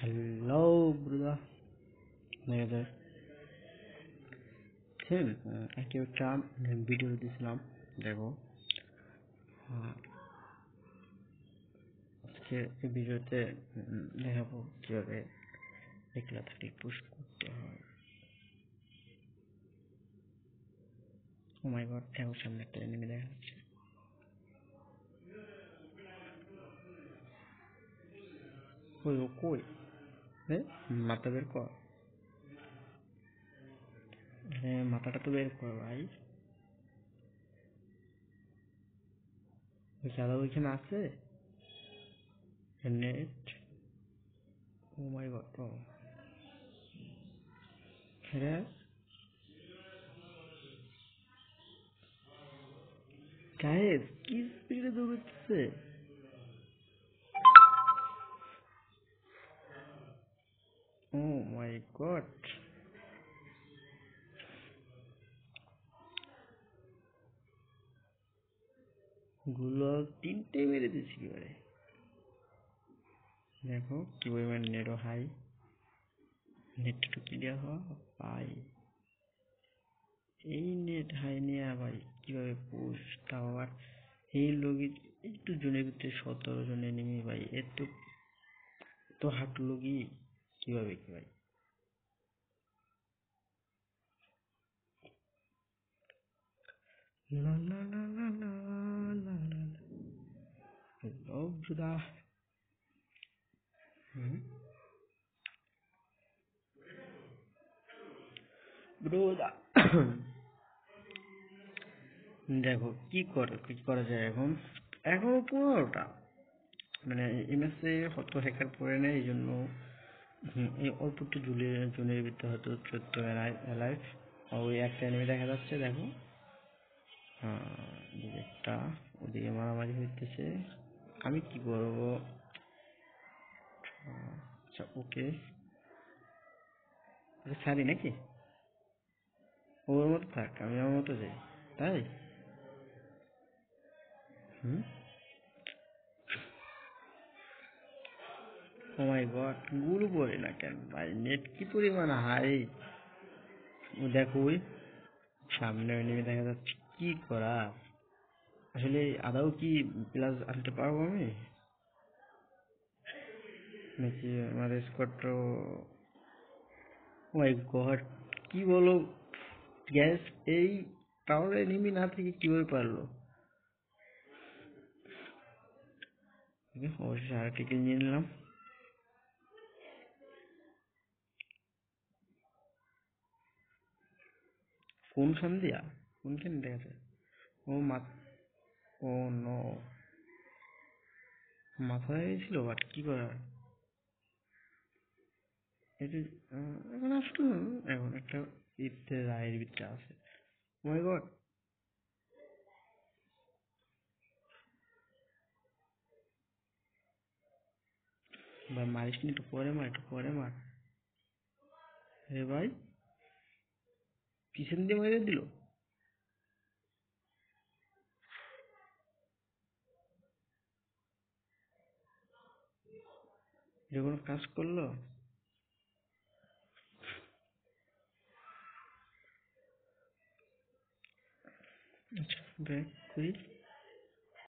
Hello ব্রুদা, দেখা যায় একটি একটা ভিডিও দিয়েছিলাম। দেখো, আজকে এই ভিডিওতে দেখাবো কিভাবে একলা থাকলে পুশ করতে হয়। ও মাই গড, এখন সামনে একটা এনিমি দেখা যাচ্ছে। ওই ও কই, মাথা বের কর, মাথাটা তো বের কর ভাই। দাদা ওইখানে আছে নেট। ও মাই গড, ও হ্যাঁ গায়েস, কি স্পিডে দৌড়াচ্ছে। ও মাই গড, গুলো তিনটে মেরে দিচ্ছি এবারে। দেখো কি পরিমাণ নেটও হাই, নেটটা একটু ক্লিয়ার হওয়া ভাই। এই নেট হাই নিয়ে ভাই কিভাবে পুশ, তাও আবার এই লগি একটু জনের ভিতরে 17 জন এনিমি ভাই, এত তো হাঁটু লগি কিভাবে কি ভাই। লা লা লা লা লা লা লা। হ্যালো ব্রুদা, ব্রুদা দেখো কি করা যায় এখন। এখনো 15টা, মানে এমএসএ হয়তো হ্যাকার পড়ে নেয়, এই জন্য এই অল্প একটু জুনের ভিতরে হয়তো 14 এলাইভ। ওই একটা এনিমি দেখা যাচ্ছে, দেখো একটা ওদিকে মারামারি হইতেছে। আমি কি করবো? আচ্ছা ওকে, ছাড়ি নাকি? ওর মতো থাক, আমি আমার মতো যাই, তাই হুম। ও মাই গড, গুলো পড়ে না কেন ভাই, নেট কি পরিমাণ হাই। ও দেখো ওই সামনে এনিমি দেখা যাচ্ছে, কি করা আসলে। আদাও কি প্লাস আনতে পারবো আমি নাকি আমার স্কোয়াডটা? ও মাই গড, কি বলো গ্যাস, এই টাওয়ার এনিমি না থেকে কিভাবে পারলো? অবশ্যই আর টিকে নিয়ে নিলাম। কোনখান দিয়া, কোনখান দেখা যায়? ও ও নো, মাথায় গেছিল, বাট কি করার। এটা এখন আসলে এখন একটা ইতে রায়ের ভিতরে আছে। ও মাই গড, ভাই মারিস নি, একটু পরে মার, একটু পরে মার। হে ভাই, পিছন দিয়ে মেরে দিল। এটা কোনো কাজ করলো? আচ্ছা ব্যাক করি।